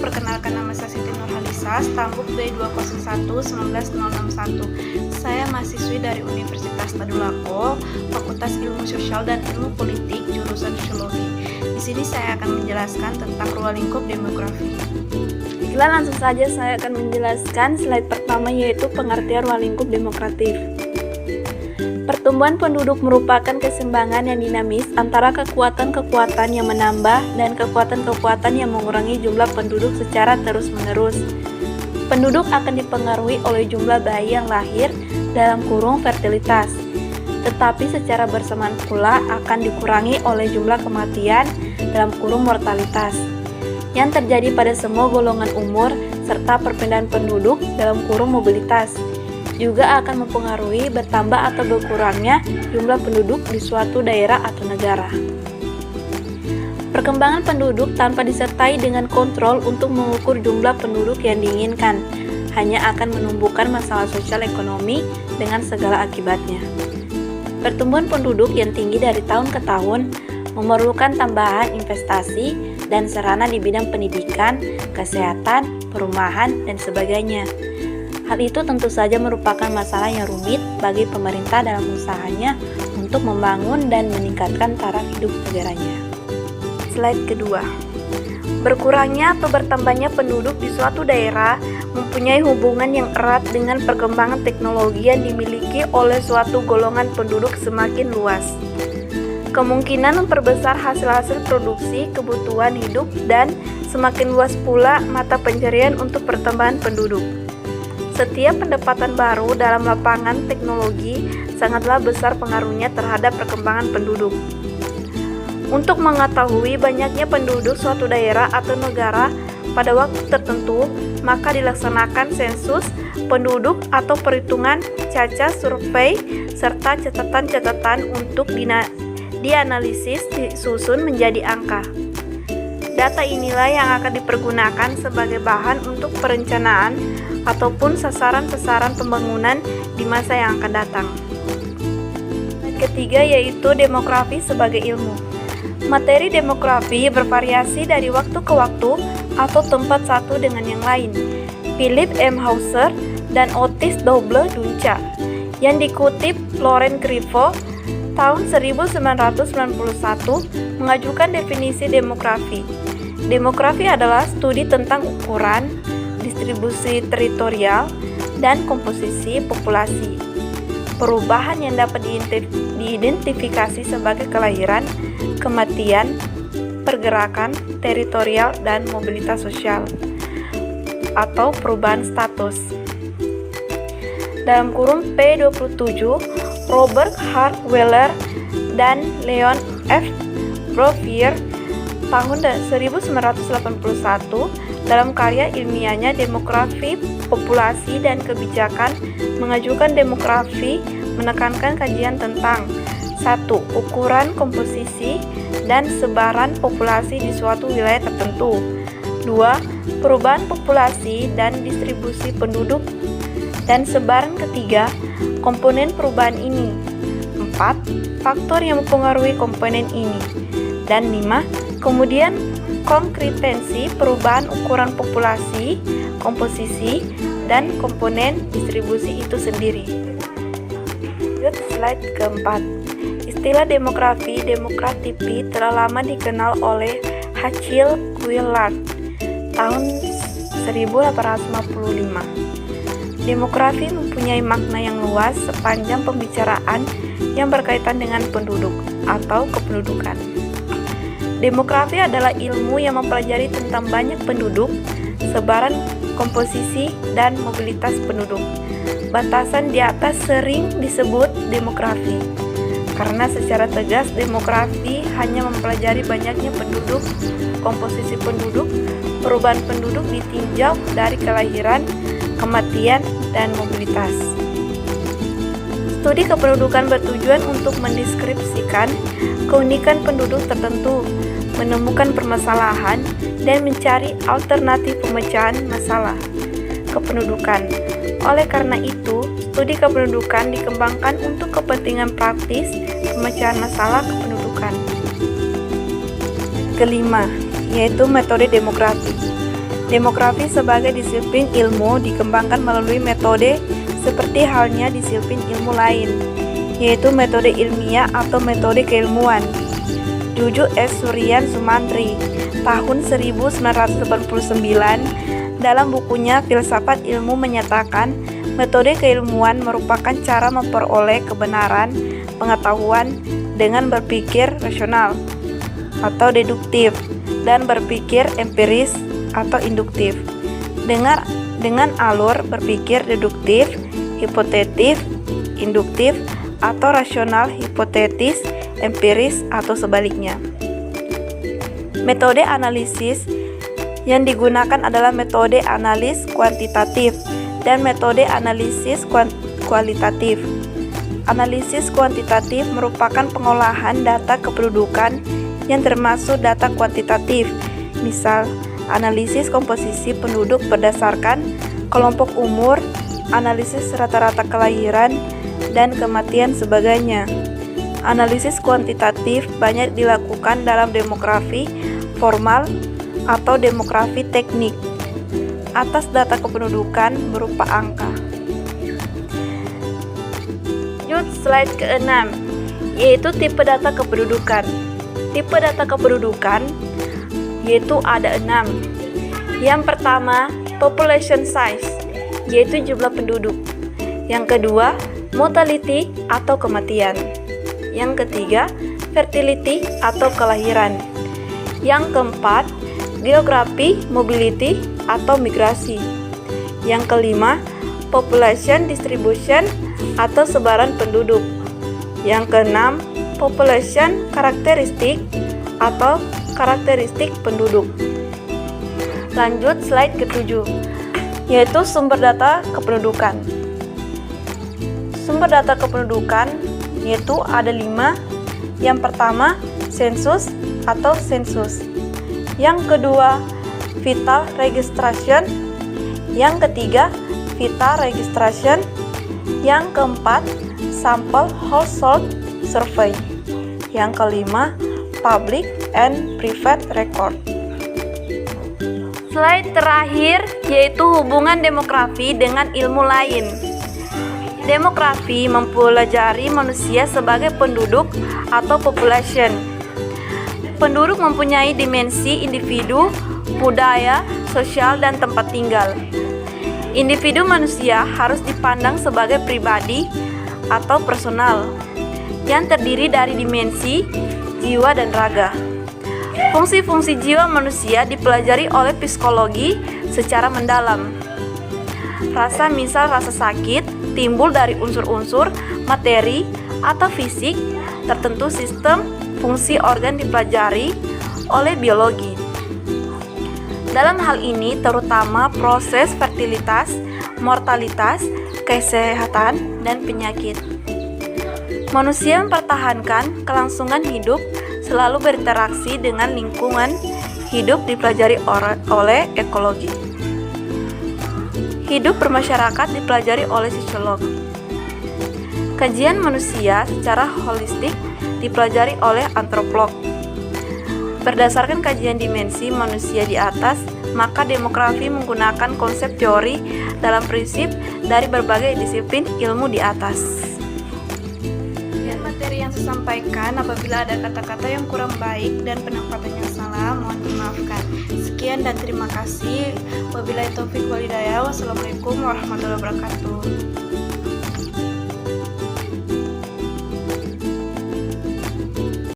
memperkenalkan nama saya Siti Nurhalisa, stambuk B201-19061. Saya mahasiswi dari Universitas Tadulako, Fakultas Ilmu Sosial dan Ilmu Politik, jurusan Sosiologi. Di sini saya akan menjelaskan tentang ruang lingkup demografi. Baiklah, langsung saja saya akan menjelaskan slide pertama, yaitu pengertian ruang lingkup demokratif. Pertumbuhan penduduk merupakan keseimbangan yang dinamis antara kekuatan-kekuatan yang menambah dan kekuatan-kekuatan yang mengurangi jumlah penduduk secara terus-menerus. Penduduk akan dipengaruhi oleh jumlah bayi yang lahir dalam kurung fertilitas, tetapi secara bersamaan pula akan dikurangi oleh jumlah kematian dalam kurung mortalitas yang terjadi pada semua golongan umur serta perpindahan penduduk dalam kurung mobilitas juga akan mempengaruhi bertambah atau berkurangnya jumlah penduduk di suatu daerah atau negara. Perkembangan penduduk tanpa disertai dengan kontrol untuk mengukur jumlah penduduk yang diinginkan hanya akan menumbuhkan masalah sosial ekonomi dengan segala akibatnya. Pertumbuhan penduduk yang tinggi dari tahun ke tahun memerlukan tambahan investasi dan sarana di bidang pendidikan, kesehatan, perumahan, dan sebagainya. Hal itu tentu saja merupakan masalah yang rumit bagi pemerintah dalam usahanya untuk membangun dan meningkatkan taraf hidup negaranya. Slide kedua. Berkurangnya atau bertambahnya penduduk di suatu daerah mempunyai hubungan yang erat dengan perkembangan teknologi yang dimiliki oleh suatu golongan penduduk semakin luas. Kemungkinan memperbesar hasil-hasil produksi kebutuhan hidup dan semakin luas pula mata pencarian untuk pertambahan penduduk. Setiap pendapatan baru dalam lapangan teknologi sangatlah besar pengaruhnya terhadap perkembangan penduduk. Untuk mengetahui banyaknya penduduk suatu daerah atau negara pada waktu tertentu, maka dilaksanakan sensus penduduk atau perhitungan cacah survei serta catatan-catatan untuk dianalisis disusun menjadi angka. Data inilah yang akan dipergunakan sebagai bahan untuk perencanaan ataupun sasaran-sasaran pembangunan di masa yang akan datang. Ketiga yaitu demografi sebagai ilmu. Materi demografi bervariasi dari waktu ke waktu atau tempat satu dengan yang lain. Philip M. Hauser dan Otis W. Dunca yang dikutip Loren Griffo tahun 1991 mengajukan definisi demografi. Demografi adalah studi tentang ukuran, distribusi teritorial, dan komposisi populasi. Perubahan yang dapat diidentifikasi sebagai kelahiran, kematian, pergerakan teritorial, dan mobilitas sosial atau perubahan status. Dalam kurung P27, Robert Hart Weller dan Leon F. Brouwer tahun 1981 dalam karya ilmiahnya Demografi Populasi dan Kebijakan mengajukan demografi menekankan kajian tentang 1. Ukuran, komposisi, dan sebaran populasi di suatu wilayah tertentu. 2. Perubahan populasi dan distribusi penduduk dan sebaran ketiga, komponen perubahan ini. 4. Faktor yang mempengaruhi komponen ini. Dan 5. Kemudian konkretensi perubahan ukuran populasi, komposisi, dan komponen distribusi itu sendiri. Slide keempat. Istilah demografi demografi telah lama dikenal oleh H.L. Willard tahun 1855. Demografi mempunyai makna yang luas sepanjang pembicaraan yang berkaitan dengan penduduk atau kependudukan. Demografi adalah ilmu yang mempelajari tentang banyak penduduk, sebaran, komposisi, dan mobilitas penduduk. Batasan di atas sering disebut demografi, karena secara tegas demografi hanya mempelajari banyaknya penduduk, komposisi penduduk, perubahan penduduk ditinjau dari kelahiran, kematian, dan mobilitas. Studi kependudukan bertujuan untuk mendeskripsikan keunikan penduduk tertentu, menemukan permasalahan, dan mencari alternatif pemecahan masalah kependudukan. Oleh karena itu, studi kependudukan dikembangkan untuk kepentingan praktis pemecahan masalah kependudukan. Kelima, yaitu metode demografi. Demografi sebagai disiplin ilmu dikembangkan melalui metode seperti halnya disiplin ilmu lain, yaitu metode ilmiah atau metode keilmuan. Jujuk S. Suryan Sumantri, tahun 1989, dalam bukunya Filsafat Ilmu menyatakan, metode keilmuan merupakan cara memperoleh kebenaran pengetahuan dengan berpikir rasional atau deduktif dan berpikir empiris atau induktif. Dengan alur berpikir deduktif, hipotetis, induktif, atau rasional hipotetis, empiris, atau sebaliknya. Metode analisis yang digunakan adalah metode analis kuantitatif dan metode analisis kualitatif. Analisis kuantitatif merupakan pengolahan data kependudukan yang termasuk data kuantitatif, misal analisis komposisi penduduk berdasarkan kelompok umur, analisis rata-rata kelahiran dan kematian sebagainya. Analisis kuantitatif banyak dilakukan dalam demografi formal atau demografi teknik atas data kependudukan berupa angka. Slide ke-6, yaitu tipe data kependudukan. Tipe data kependudukan yaitu ada 6. Yang pertama, population size, yaitu jumlah penduduk. Yang kedua, mortality atau kematian. Yang ketiga, fertility atau kelahiran. Yang keempat, geografi, mobility atau migrasi. Yang kelima, population distribution atau sebaran penduduk. Yang keenam, population karakteristik atau karakteristik penduduk. Lanjut slide ke-7, yaitu sumber data kependudukan. Sumber data kependudukan yaitu ada 5. Yang pertama, sensus atau sensus. Yang kedua, vital registration. Yang ketiga, vital registration. Yang keempat, sample household survey. Yang kelima, public and private record. Slide terakhir yaitu hubungan demografi dengan ilmu lain. Demografi mempelajari manusia sebagai penduduk atau population. Penduduk mempunyai dimensi individu, budaya, sosial, dan tempat tinggal. Individu manusia harus dipandang sebagai pribadi atau personal yang terdiri dari dimensi jiwa dan raga. Fungsi-fungsi jiwa manusia dipelajari oleh psikologi secara mendalam. Rasa, misal rasa sakit, timbul dari unsur-unsur materi atau fisik tertentu. Sistem fungsi organ dipelajari oleh biologi. Dalam hal ini terutama proses fertilitas, mortalitas, kesehatan, dan penyakit. Manusia mempertahankan kelangsungan hidup selalu berinteraksi dengan lingkungan hidup dipelajari oleh ekologi. Hidup bermasyarakat dipelajari oleh sosiolog. Kajian manusia secara holistik dipelajari oleh antropolog. Berdasarkan kajian dimensi manusia di atas, maka demografi menggunakan konsep teori dalam prinsip dari berbagai disiplin ilmu di atas. Dan materi yang saya sampaikan, apabila ada kata-kata yang kurang baik dan penampakannya salah, mohon dimaafkan. Sekian dan terima kasih. Wabillahi taufiq wal hidayah. Wassalamualaikum warahmatullahi wabarakatuh.